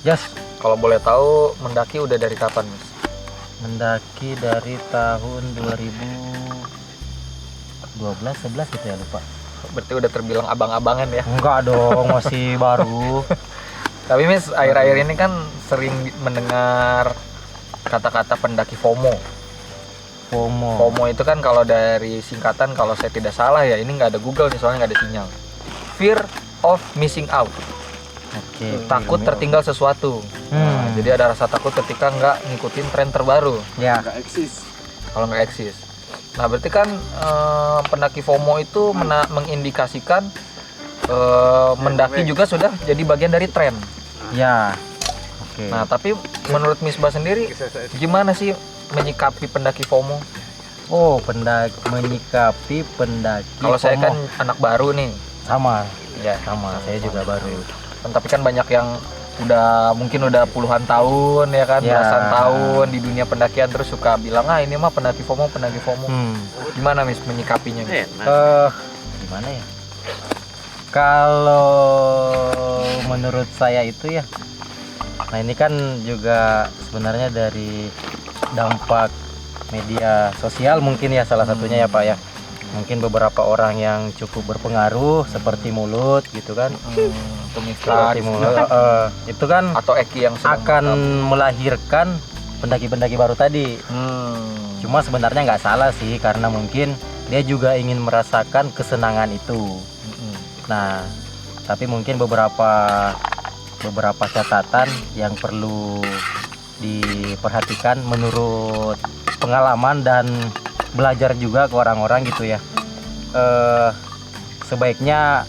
Yes. Kalau boleh tahu mendaki udah dari kapan, Mas? Mendaki dari tahun 2012, 11 gitu ya, lupa. Berarti udah terbilang abang-abangan ya. Enggak dong, masih baru. Tapi Miss, akhir-akhir ini kan sering mendengar kata-kata pendaki FOMO. FOMO itu kan kalau dari singkatan, kalau saya tidak salah ya, ini nggak ada Google nih soalnya nggak ada sinyal. Fear of missing out. Oke. Takut tertinggal sesuatu. Nah, jadi ada rasa takut ketika nggak ngikutin tren terbaru. Ya. Nggak eksis. Kalau nggak eksis. Nah berarti kan pendaki FOMO itu mengindikasikan mendaki juga sudah jadi bagian dari tren. Ya. Oke. Nah tapi menurut Misbah sendiri gimana sih menyikapi pendaki FOMO? Oh, menyikapi pendaki Kalau saya FOMO. kan anak baru nih. sama. Ya. Sama, saya juga baru. Tapi kan banyak yang mungkin udah puluhan tahun ya kan, Ya. belasan tahun di dunia pendakian terus suka bilang ini mah pendaki FOMO. Gimana Mis menyikapinya? Mis? Gimana ya? Kalau menurut saya itu ya, nah ini kan juga sebenarnya dari dampak media sosial mungkin ya salah satunya ya Pak ya. Mungkin beberapa orang yang cukup berpengaruh seperti Mulut gitu kan. Seperti Mulut itu kan Atau Eki yang sedang akan melahirkan pendaki-pendaki baru tadi. Cuma sebenarnya nggak salah sih, karena mungkin dia juga ingin merasakan kesenangan itu. Nah, tapi mungkin beberapa catatan yang perlu diperhatikan menurut pengalaman dan belajar juga ke orang-orang gitu ya. Sebaiknya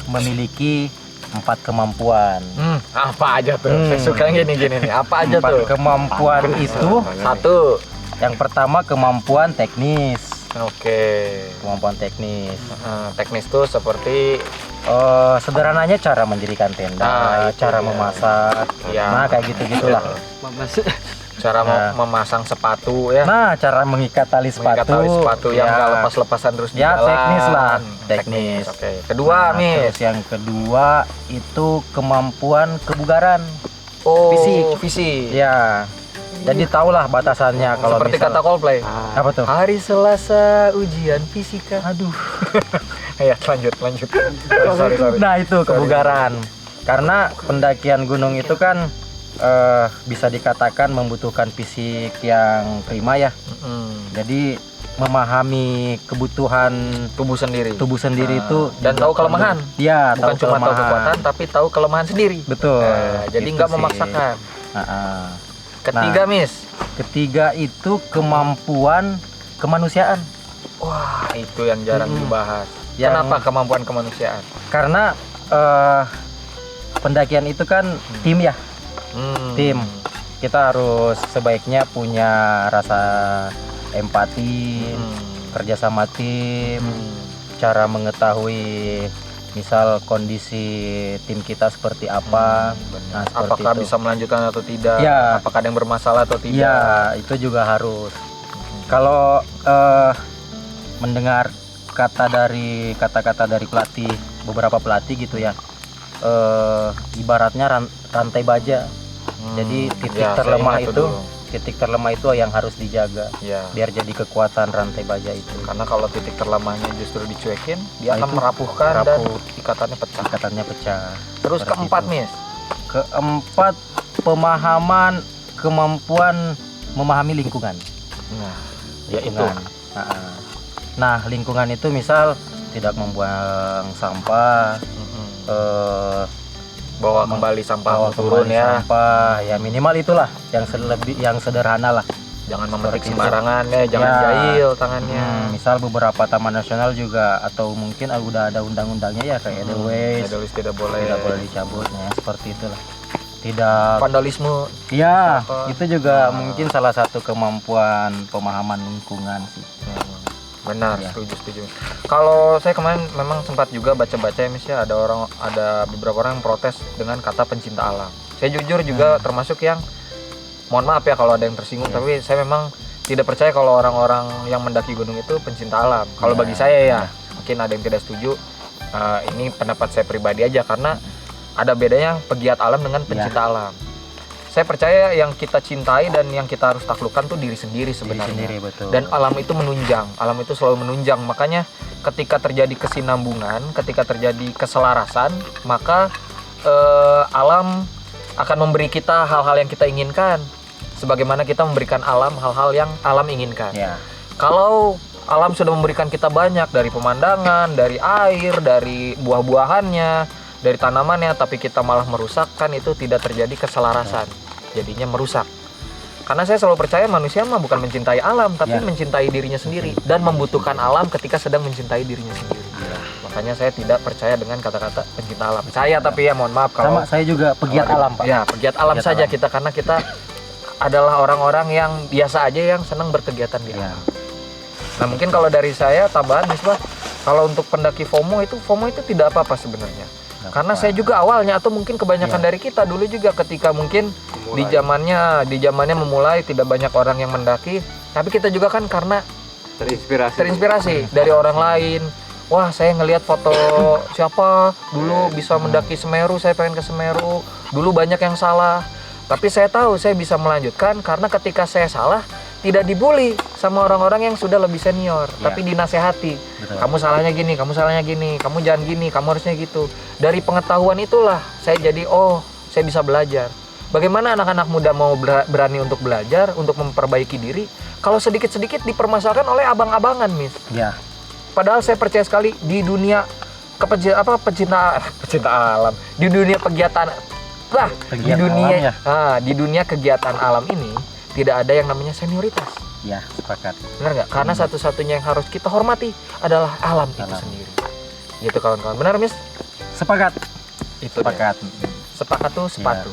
memiliki 4 kemampuan. Apa aja tuh? Saya suka gini nih. Apa aja 4 tuh? kemampuan itu, Satu. yang pertama kemampuan teknis. Oke. Kemampuan teknis. Teknis tuh seperti Sederhananya cara mendirikan tenda, itu cara dia. memasak, Ya. nah kayak gitu-gitulah. cara Nah. memasang sepatu ya. Nah, cara mengikat tali Mengikat sepatu, tali sepatu yang ya. nggak lepas-lepasan terus di Ya, jalan. teknis lah, teknis. Oke. Kedua, Nah, Mis. terus yang kedua itu kemampuan kebugaran. Oh, fisik. fisik. Ya, jadi tahulah batasannya kalau Seperti misal, kata Coldplay. apa tuh? Hari Selasa ujian fisika. Aduh. Ya, lanjut. Sorry. Nah, itu kebugaran. Karena pendakian gunung itu kan bisa dikatakan membutuhkan fisik yang prima ya. Jadi memahami kebutuhan Tubuh sendiri. itu Dan juga tahu kelemahan. Ya, Bukan cuma tahu kekuatan, tapi tahu kelemahan sendiri. Betul. Jadi Gitu nggak sih. memaksakan. Nah, Ketiga, Mis. ketiga itu kemampuan kemanusiaan. Wah, itu yang jarang dibahas. Yang- Kenapa kemampuan kemanusiaan? Karena pendakian itu kan tim ya. Tim. Kita harus sebaiknya punya rasa empati, kerjasama tim, cara mengetahui misal kondisi tim kita seperti apa. Nah, seperti Apakah itu. bisa melanjutkan atau tidak? Ya. Apakah ada yang bermasalah atau tidak? Ya, itu juga harus. Kalau mendengar kata-kata dari pelatih, beberapa pelatih gitu ya, ibaratnya rantai baja. Jadi titik Ya, saya terlemah ingat itu, dulu. titik terlemah itu yang harus dijaga Ya. biar jadi kekuatan rantai baja itu. Karena kalau titik terlemahnya justru dicuekin, dia Nah, akan itu merapuhkan dan rapuh. ikatannya pecah. Ikatannya pecah. Terus Seperti keempat, itu. Mis. Keempat, kemampuan memahami lingkungan. Nah, ya itu. Lingkungan. Nah, lingkungan itu misal tidak membuang sampah, Bawa kembali sampah bawa turun kembali ya. sampah, ya minimal itulah yang sederhana lah. Jangan memetik Seperti itu. sembarangan ya, jangan Ya. jahil tangannya. Misal beberapa taman nasional juga atau mungkin udah ada undang-undangnya ya kayak Edelweiss, Edelweiss tidak boleh. tidak boleh dicabut ya, seperti itulah. Tidak. Vandalisme. Ya, Apa? itu juga mungkin salah satu kemampuan pemahaman lingkungan sih. Benar, Ya. setuju. Kalau saya kemarin memang sempat juga baca-baca ya, Mis, ya, ada beberapa orang yang protes dengan kata pencinta alam. Saya jujur juga termasuk yang, mohon maaf ya kalau ada yang tersinggung, tapi saya memang tidak percaya kalau orang-orang yang mendaki gunung itu pencinta alam. Kalau bagi saya ya, mungkin ada yang tidak setuju. Ini pendapat saya pribadi aja, karena Ada bedanya pegiat alam dengan pencinta alam. Saya percaya yang kita cintai dan yang kita harus taklukkan tuh diri sendiri sebenarnya. Diri sendiri, betul. Dan alam itu menunjang, alam itu selalu menunjang. Makanya ketika terjadi kesinambungan, ketika terjadi keselarasan, maka alam akan memberi kita hal-hal yang kita inginkan. Sebagaimana kita memberikan alam hal-hal yang alam inginkan. Ya. Kalau alam sudah memberikan kita banyak dari pemandangan, dari air, dari buah-buahannya, dari tanamannya, tapi kita malah merusakkan, itu tidak terjadi keselarasan. Jadinya merusak. Karena saya selalu percaya manusia mah bukan mencintai alam, tapi mencintai dirinya sendiri dan membutuhkan alam ketika sedang mencintai dirinya sendiri. Makanya saya tidak percaya dengan kata-kata pencinta alam. Saya tapi ya mohon maaf kalau Sama saya juga pegiat alam, Pak. Ya, pegiat alam Pegiat saja alam. kita, karena kita adalah orang-orang yang biasa aja yang senang berkegiatan di alam. Nah, mungkin kalau dari saya tambahan Misbah, kalau untuk pendaki FOMO itu tidak apa-apa sebenarnya. Karena saya juga awalnya, atau mungkin kebanyakan dari kita dulu juga ketika mungkin di zamannya memulai tidak banyak orang yang mendaki, tapi kita juga kan karena terinspirasi dari orang lain. Wah, saya ngelihat foto siapa dulu bisa mendaki Semeru, saya pengen ke Semeru. Dulu banyak yang salah, tapi saya tahu saya bisa melanjutkan karena ketika saya salah tidak dibully sama orang-orang yang sudah lebih senior, tapi dinasehati. Betul. Kamu salahnya gini, kamu jangan gini, kamu harusnya gitu. Dari pengetahuan itulah saya jadi, saya bisa belajar. Bagaimana anak-anak muda mau berani untuk belajar, untuk memperbaiki diri, kalau sedikit-sedikit dipermasalahkan oleh abang-abangan, Miss. Ya. Padahal saya percaya sekali di dunia pecinta alam, di dunia kegiatan di dunia kegiatan alam ini tidak ada yang namanya senioritas. Ya, sepakat. Benar nggak? Karena satu-satunya yang harus kita hormati adalah alam itu sendiri. Gitu kawan-kawan. Benar, Miss? Sepakat. Itu Sepakat. dia. Sepakat tuh sepatu.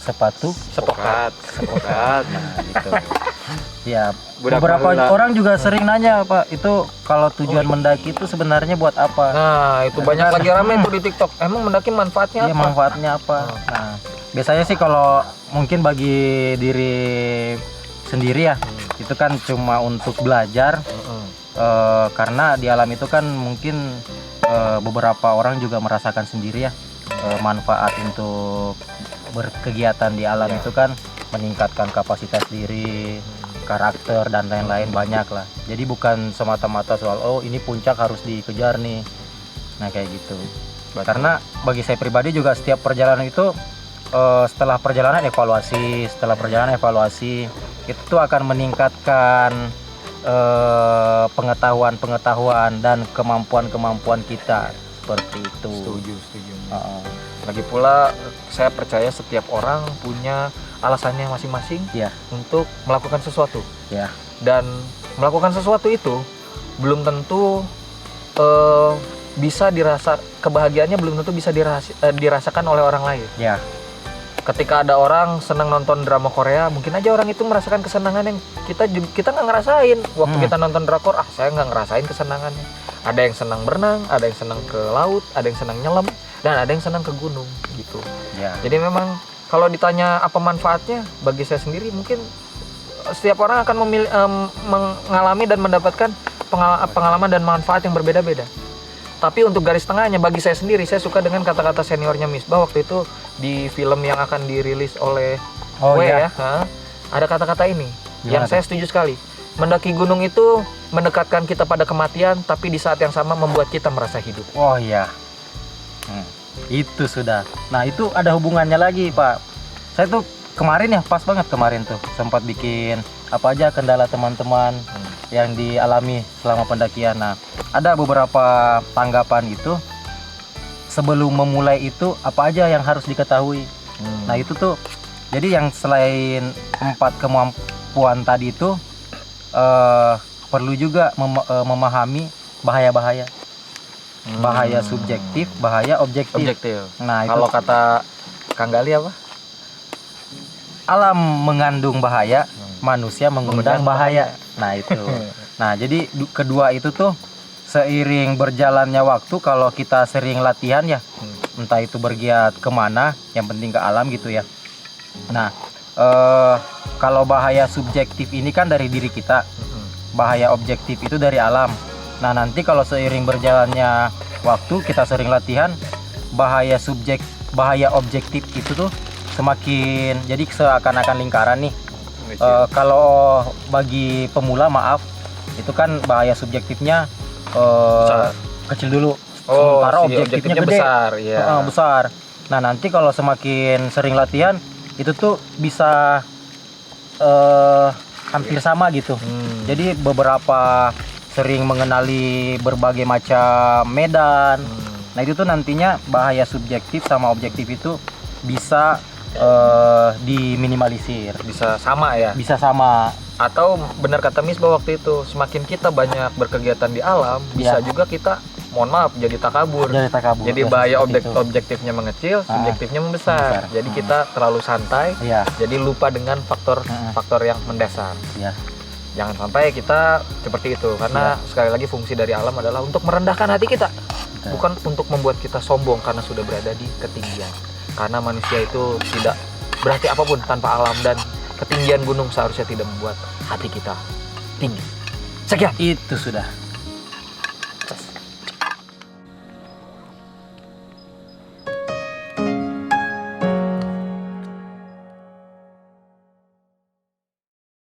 Sepatu. Sepakat. Nah, gitu. Ya, Budak beberapa baheula. orang juga sering nanya, Pak, itu kalau tujuan mendaki itu sebenarnya buat apa? Nah, itu banyak lagi rame tuh di TikTok. Emang mendaki manfaatnya Iya, apa? manfaatnya apa? Nah, biasanya sih kalau mungkin bagi diri sendiri ya, itu kan cuma untuk belajar. Karena di alam itu kan mungkin beberapa orang juga merasakan sendiri ya, manfaat untuk berkegiatan di alam itu kan meningkatkan kapasitas diri, karakter dan lain-lain, banyak lah. Jadi bukan semata-mata soal ini puncak harus dikejar nih. Nah, kayak gitu. Karena bagi saya pribadi juga setiap perjalanan itu setelah perjalanan evaluasi itu akan meningkatkan pengetahuan dan kemampuan kita, seperti itu. Setuju. Lagi pula saya percaya setiap orang punya alasannya masing-masing untuk melakukan sesuatu. Ya. Dan melakukan sesuatu itu belum tentu bisa kebahagiaannya belum tentu bisa dirasakan oleh orang lain. Ya. Ketika ada orang senang nonton drama Korea, mungkin aja orang itu merasakan kesenangan yang kita nggak ngerasain. Waktu kita nonton drakor, saya nggak ngerasain kesenangannya. Ada yang senang berenang, ada yang senang ke laut, ada yang senang nyelam, dan ada yang senang ke gunung gitu. Ya. Jadi memang kalau ditanya apa manfaatnya, bagi saya sendiri mungkin setiap orang akan mengalami dan mendapatkan pengalaman dan manfaat yang berbeda-beda. Tapi untuk garis tengahnya, bagi saya sendiri, saya suka dengan kata-kata seniornya Misbah waktu itu di film yang akan dirilis oleh ada kata-kata ini yang saya setuju sekali. Mendaki gunung itu mendekatkan kita pada kematian, tapi di saat yang sama membuat kita merasa hidup. Oh iya. Itu sudah. Nah, itu ada hubungannya lagi, Pak. Saya tuh kemarin pas banget kemarin tuh sempat bikin apa aja kendala teman-teman yang dialami selama pendakian. Nah, ada beberapa tanggapan itu sebelum memulai itu apa aja yang harus diketahui. Nah, itu tuh jadi yang selain 4 kemampuan tadi itu perlu juga memahami bahaya-bahaya. Bahaya subjektif, bahaya objektif. Nah, itu Kalau kata Kang Gali apa? alam mengandung bahaya, manusia mengundang bahaya. Nah, itu. Nah, jadi kedua itu tuh seiring berjalannya waktu, kalau kita sering latihan ya, entah itu bergiat kemana, yang penting ke alam gitu ya. Nah, kalau bahaya subjektif ini kan dari diri kita, bahaya objektif itu dari alam. Nah, nanti kalau seiring berjalannya waktu, kita sering latihan, bahaya objektif itu tuh semakin jadi seakan-akan lingkaran nih. Kalau bagi pemula maaf itu kan bahaya subjektifnya kecil dulu, sementara objektifnya gede, besar, ya. besar. Nah nanti kalau semakin sering latihan itu tuh bisa hampir sama gitu. Jadi beberapa sering mengenali berbagai macam medan. Nah itu tuh nantinya bahaya subjektif sama objektif itu bisa diminimalisir. Bisa sama ya. Bisa sama. Atau benar kata Misbah waktu itu, semakin kita banyak berkegiatan di alam, bisa juga kita, mohon maaf, jadi takabur. Jadi bahaya objektifnya mengecil, subjektifnya membesar. Jadi kita terlalu santai, jadi lupa dengan faktor yang mendasar. Jangan sampai kita seperti itu, karena sekali lagi fungsi dari alam adalah untuk merendahkan hati kita, bukan untuk membuat kita sombong karena sudah berada di ketinggian. Karena manusia itu tidak berarti apapun tanpa alam, dan ketinggian gunung seharusnya tidak membuat hati kita tinggi. Sekian. Itu sudah.